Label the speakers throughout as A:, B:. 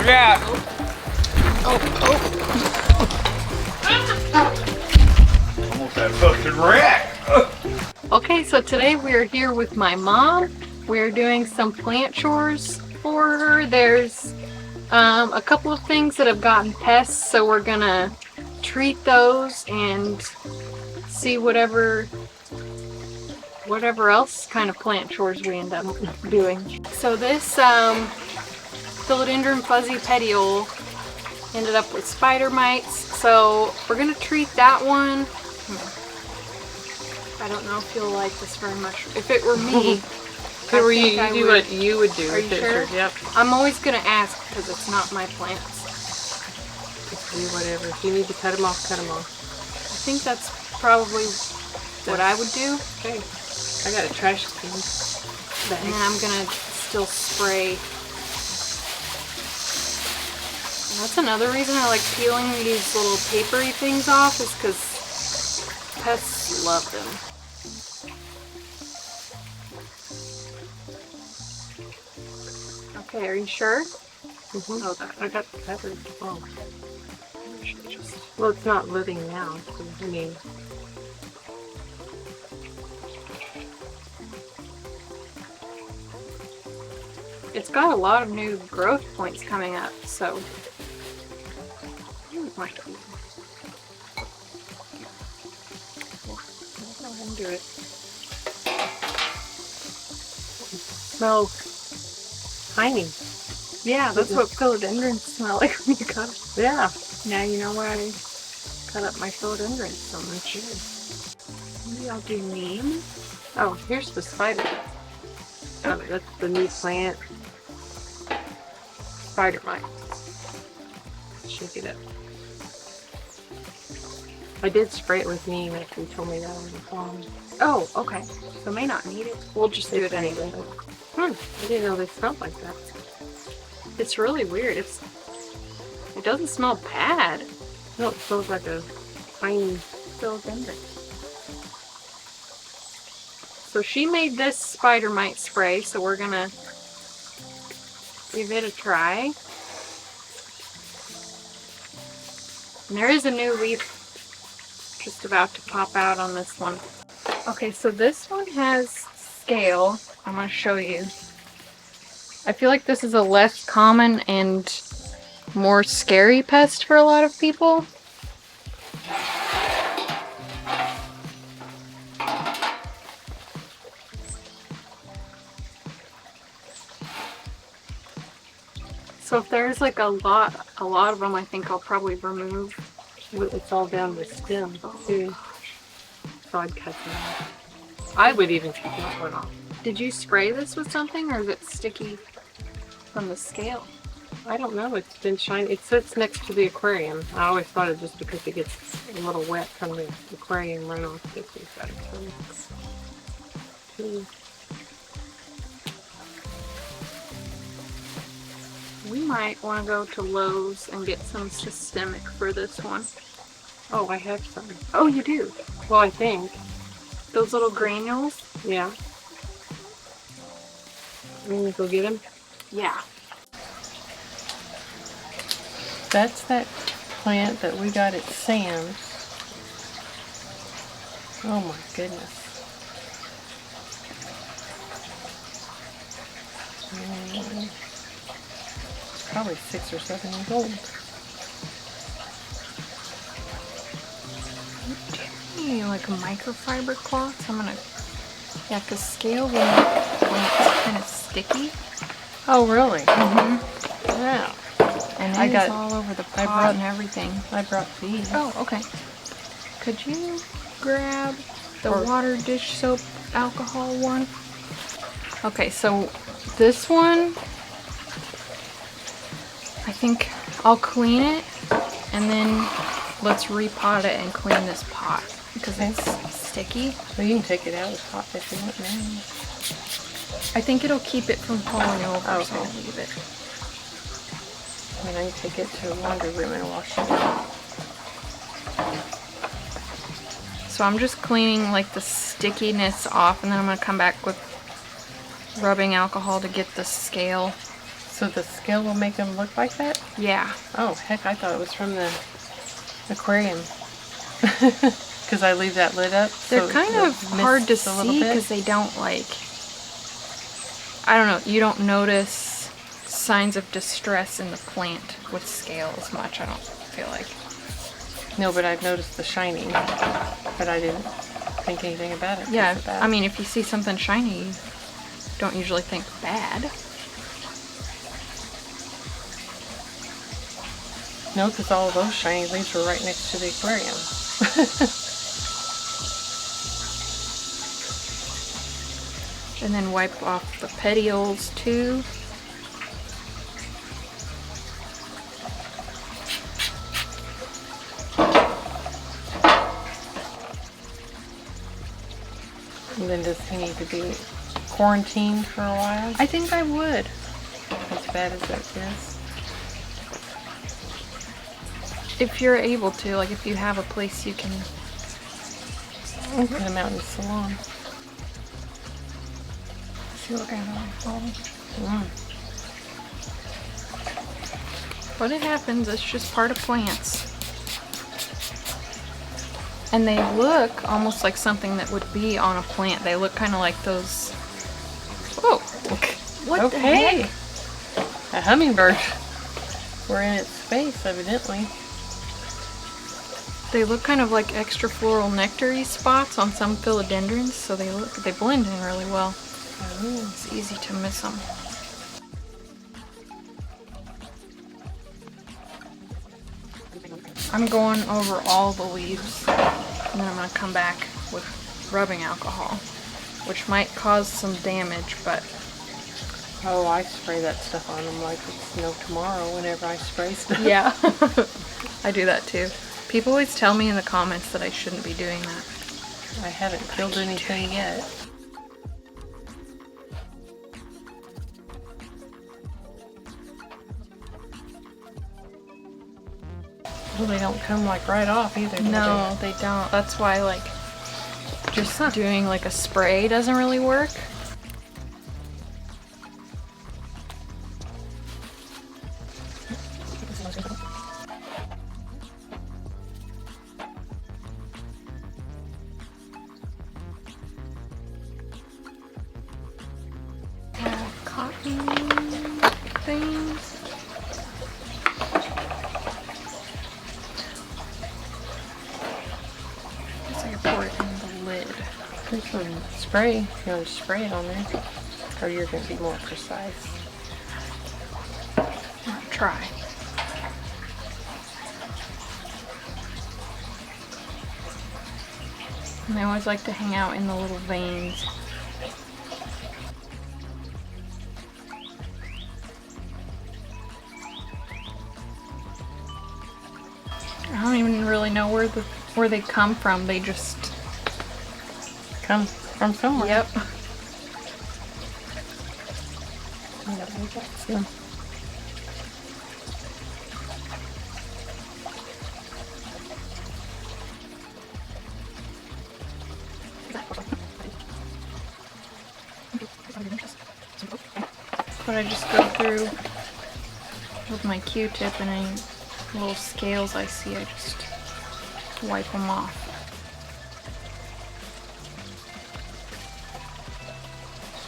A: out. Almost had busted wreck.
B: Okay, so today we're here with my mom. We're doing some plant chores for her. There's a couple of things that have gotten pests, so we're gonna treat those and see whatever else kind of plant chores we end up doing. So this philodendron fuzzy petiole ended up with spider mites, so we're gonna treat that one. I don't know if you'll like this very much. If it were me,
C: If it were you, you do what you would do.
B: Are you sure?
C: Yep.
B: I'm always gonna ask because it's not my plants.
C: Just do whatever. If you need to cut them off, cut them off.
B: I think that's probably what I would do.
C: Okay. I got a trash can bag.
B: And then I'm gonna still spray. And that's another reason I like peeling these little papery things off, is because pests love them. Okay, are you sure?
C: Mm-hmm.
B: Oh,
C: I got the cover. Oh. Well, it's not living now. So, I mean,
B: it's got a lot of new growth points coming up, so it might be. Go ahead and do it.
C: smells tiny.
B: Yeah, that's what philodendrons smell like when you cut them.
C: Yeah.
B: Now you know why I cut up my philodendrons so much. Maybe I'll do neem.
C: Oh, here's the spider. Oh, that's the new plant. Spider mite. Shake it up. I did spray it with neem after you told me that on the phone.
B: Oh, okay. So may not need it. We'll just do it anyway.
C: I didn't know they smelled like that.
B: It's really weird. It doesn't smell bad.
C: No, it smells like a tiny
B: Philodendron. So she made this spider mite spray, so we're gonna give it a try. And there is a new leaf just about to pop out on this one. Okay, so this one has scale. I'm gonna show you. I feel like this is a less common and more scary pest for a lot of people. So if there's like a lot of them, I think I'll probably remove.
C: It's all down the stem too. So I'd cut them off. I would even cut that one off.
B: Did you spray this with something, or is it sticky from the scale?
C: I don't know. It's been shiny. It sits next to the aquarium. I always thought it just because it gets a little wet from the aquarium runoff.
B: We might want to go to Lowe's and get some systemic for this one.
C: Oh, I have some.
B: Oh, you do?
C: Well, I think.
B: Those little granules?
C: Yeah. You want me to go get them?
B: Yeah.
C: That's that plant that we got at Sam's. Oh my goodness. It's probably 6 or 7 years old.
B: Like a microfiber cloth. I'm gonna, yeah, because scale when it's kind of sticky.
C: Oh really?
B: Mm-hmm.
C: Yeah.
B: And it is all over the pot and everything.
C: I brought these.
B: Oh, okay. Could you grab the water dish soap alcohol one? Okay, so this one, I think I'll clean it and then let's repot it and clean this pot because it's sticky.
C: Well, you can take it out of the pot if you want now.
B: I think it'll keep it from falling over, so I'll leave it.
C: And I can take it to the laundry room and wash it out.
B: So I'm just cleaning like the stickiness off, and then I'm going to come back with rubbing alcohol to get the scale
C: So the scale will make them look like that?
B: Yeah.
C: Oh, heck, I thought it was from the aquarium. Because I leave that lid up.
B: They're
C: so
B: kind
C: it
B: of hard to
C: mists a little
B: see
C: bit.
B: because they don't like, I don't know, you don't notice signs of distress in the plant with scale as much, I don't feel like.
C: No, but I've noticed the shining. But I didn't think anything about it.
B: Yeah,
C: Bad.
B: I mean, if you see something shiny, you don't usually think bad.
C: No, because all of those shiny leaves were right next to the aquarium.
B: And then wipe off the petioles too.
C: And then does he need to be quarantined for a while?
B: I think I would.
C: As bad as that is.
B: If you're able to, like if you have a place you can.
C: Put him out in the salon.
B: See what kind of
C: Mm.
B: But it happens, it's just part of plants. And they look almost like something that would be on a plant. They look kind of like those. Oh, what the
C: Okay.
B: heck?
C: A hummingbird. We're in its space, evidently.
B: They look kind of like extra floral nectar-y spots on some philodendrons, so they blend in really well.
C: Oh.
B: It's easy to miss them. I'm going over all the leaves, and then I'm going to come back with rubbing alcohol, which might cause some damage, but
C: Oh, I spray that stuff on them like it's no tomorrow whenever I spray stuff.
B: yeah, I do that too. People always tell me in the comments that I shouldn't be doing that.
C: I haven't killed anything yet. Well, they don't come like right off either. do
B: No, they don't. That's why like just doing like a spray doesn't really work. Cotton things. Guess I could pour it in the lid.
C: There's some spray. If you want to spray it on there, or you're going to be more precise.
B: I'll try. And they always like to hang out in the little veins. I don't even really know where they come from. They just
C: Come from somewhere.
B: Yep.
C: Yeah, we got some.
B: But I just go through with my Q-tip and any little scales I see, I just wipe them off.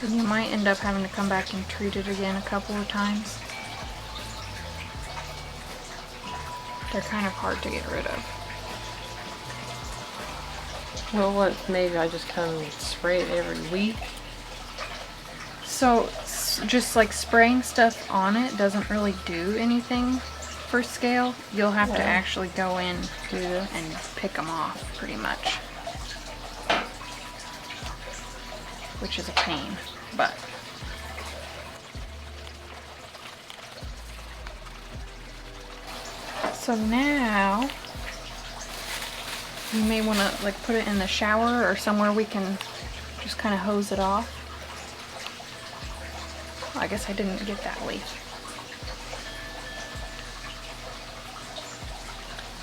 B: And you might end up having to come back and treat it again a couple of times. They're kind of hard to get rid of.
C: Well, what? Maybe I just come and spray it every week.
B: So just like spraying stuff on it doesn't really do anything for scale. You'll have to
C: Yeah.
B: actually go in
C: Do this.
B: and pick them off pretty much. Which is a pain, but so now you may want to like put it in the shower or somewhere we can just kind of hose it off. I guess I didn't get that leaf.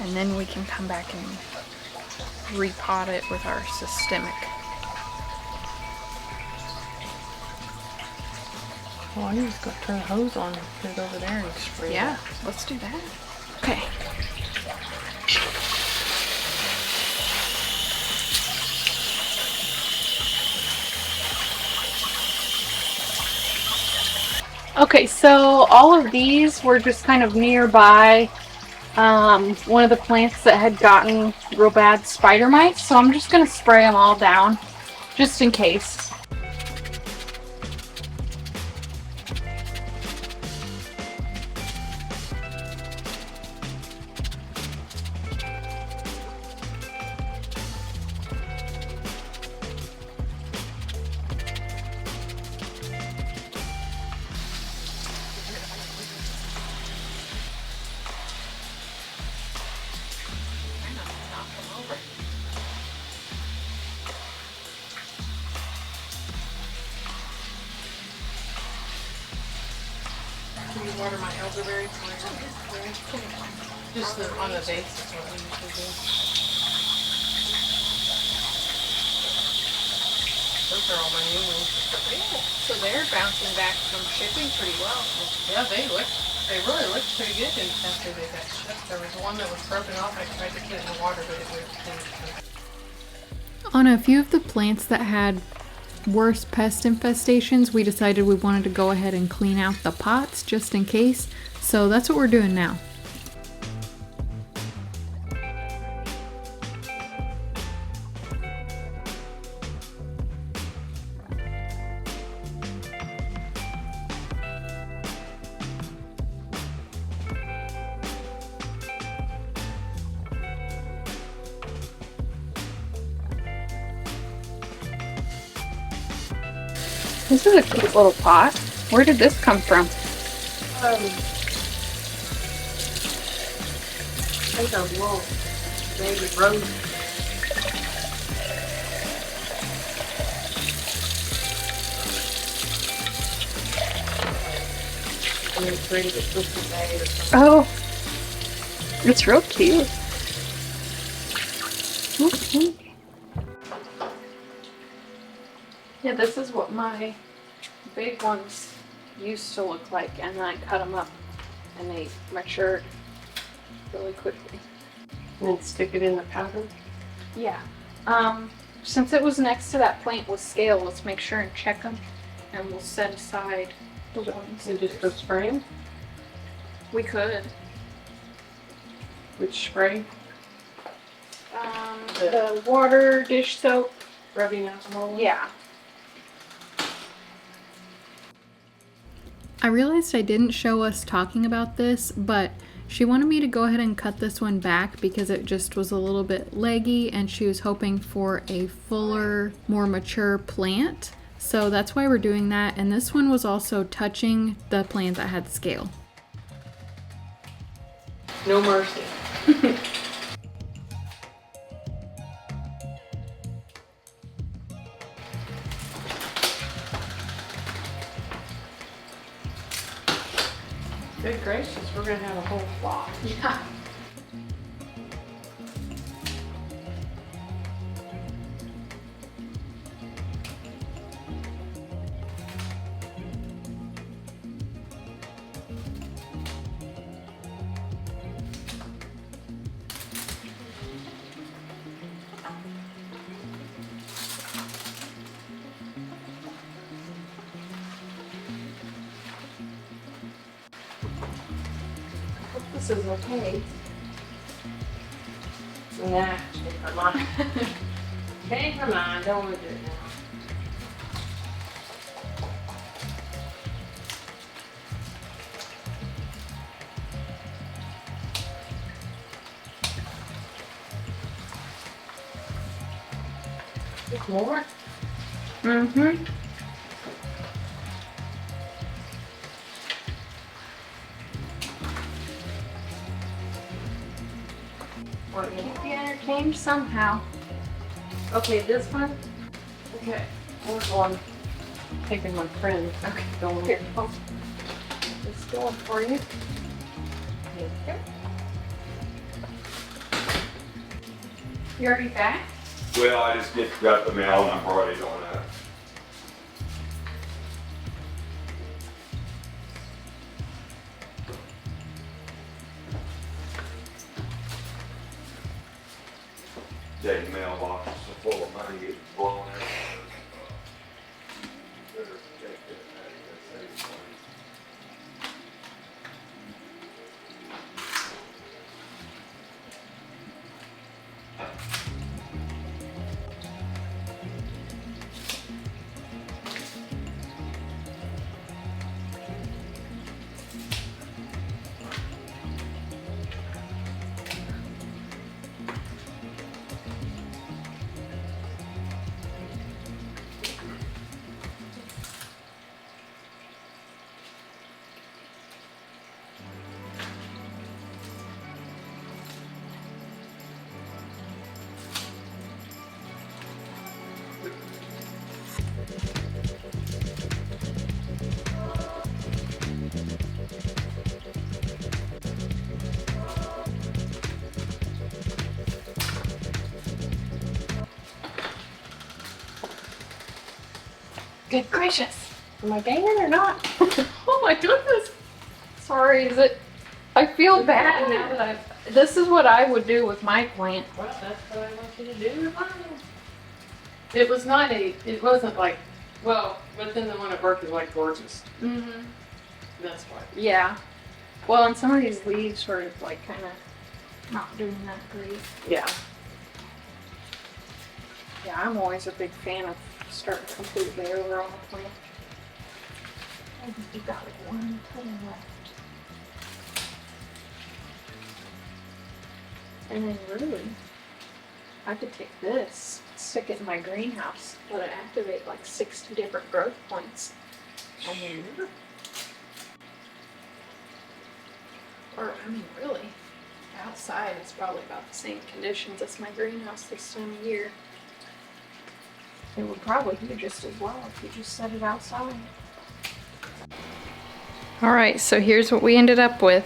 B: And then we can come back and repot it with our systemic.
C: Oh, I just got to turn the hose on, put it over there and spray
B: Yeah,
C: it.
B: let's do that. Okay. Okay, so all of these were just kind of nearby one of the plants that had gotten real bad spider mites, so I'm just going to spray them all down just in case.
C: Do you water my elderberries? Just on the base is what we usually do. Those are all my new ones.
B: So they're bouncing back from shipping pretty well.
C: Yeah, they really looked pretty good after they got shipped. There was one that was broken off. I tried to put it in the water, but it was
D: On a few of the plants that had worse pest infestations, we decided we wanted to go ahead and clean out the pots just in case. So that's what we're doing now.
B: This is a cute little pot. Where did this come from?
C: I think a little baby rose. And it's ready to put the bag or something.
B: Oh, it's real cute. Mhm. Yeah, this is what my big ones used to look like, and then I cut them up and they matured really quickly.
C: And then stick it in the powder.
B: Yeah. Since it was next to that plant with scale, let's make sure and check them, and we'll set aside the ones.
C: And just go spray them.
B: We could.
C: Which spray?
B: The water dish soap.
C: Rubbing alcohol.
B: Yeah.
D: I realized I didn't show us talking about this, but she wanted me to go ahead and cut this one back because it just was a little bit leggy and she was hoping for a fuller, more mature plant. So that's why we're doing that. And this one was also touching the plant that had scale.
C: No mercy. Good gracious, we're gonna have a whole flock.
B: Yeah.
C: This is okay. Nah, never mind. Never mind, don't want to do it now. More?
B: Mm-hmm. Keep you entertained somehow.
C: Okay, this one? Okay, here's one. Taking my friend.
B: Okay,
C: Going
B: here. Oh. It's going for you.
C: here.
B: You already back?
A: Well, I just got the mail and I'm already doing that. state mailbox is so full of money getting blown out. Better take that out of that safe money.
B: Good gracious. Am I banging or not? Oh my goodness. Sorry, is it? I feel bad now that this is what I would do with my plant.
C: Well, that's what I want you to do with mine. It was not it wasn't like, well, but then the one at work is like gorgeous.
B: Mm-hmm.
C: That's why.
B: Yeah. Well, and some of these leaves were like kind of not doing that great.
C: Yeah.
B: Yeah, I'm always a big fan of starting completely over on the plant. I think you got like one petal left. And then really, I could take this, stick it in my greenhouse, let it activate like 60 different growth points. And then, or I mean really, outside it's probably about the same conditions as my greenhouse this time of year. It would probably do just as well if you just set it outside. All right, so here's what we ended up with.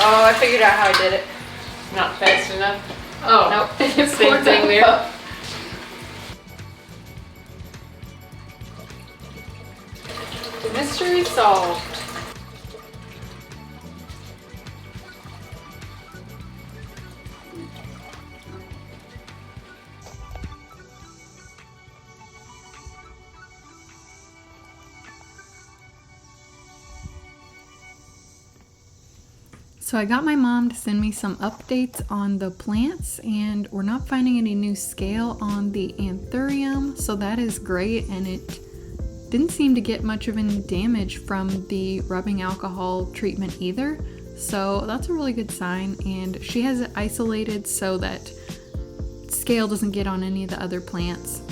B: Oh, I figured out how I did it.
C: Not fast enough. Oh,
B: Nope.
C: same thing there.
B: Mystery solved.
D: So I got my mom to send me some updates on the plants, and we're not finding any new scale on the anthurium, so that is great, and it didn't seem to get much of any damage from the rubbing alcohol treatment either. So that's a really good sign, and she has it isolated so that scale doesn't get on any of the other plants.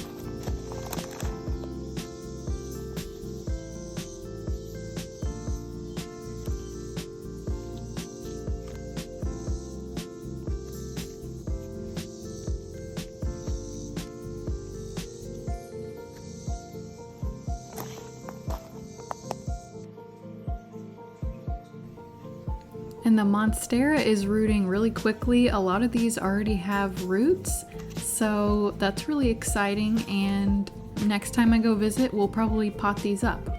D: And the Monstera is rooting really quickly. A lot of these already have roots, so that's really exciting, and next time I go visit, we'll probably pot these up.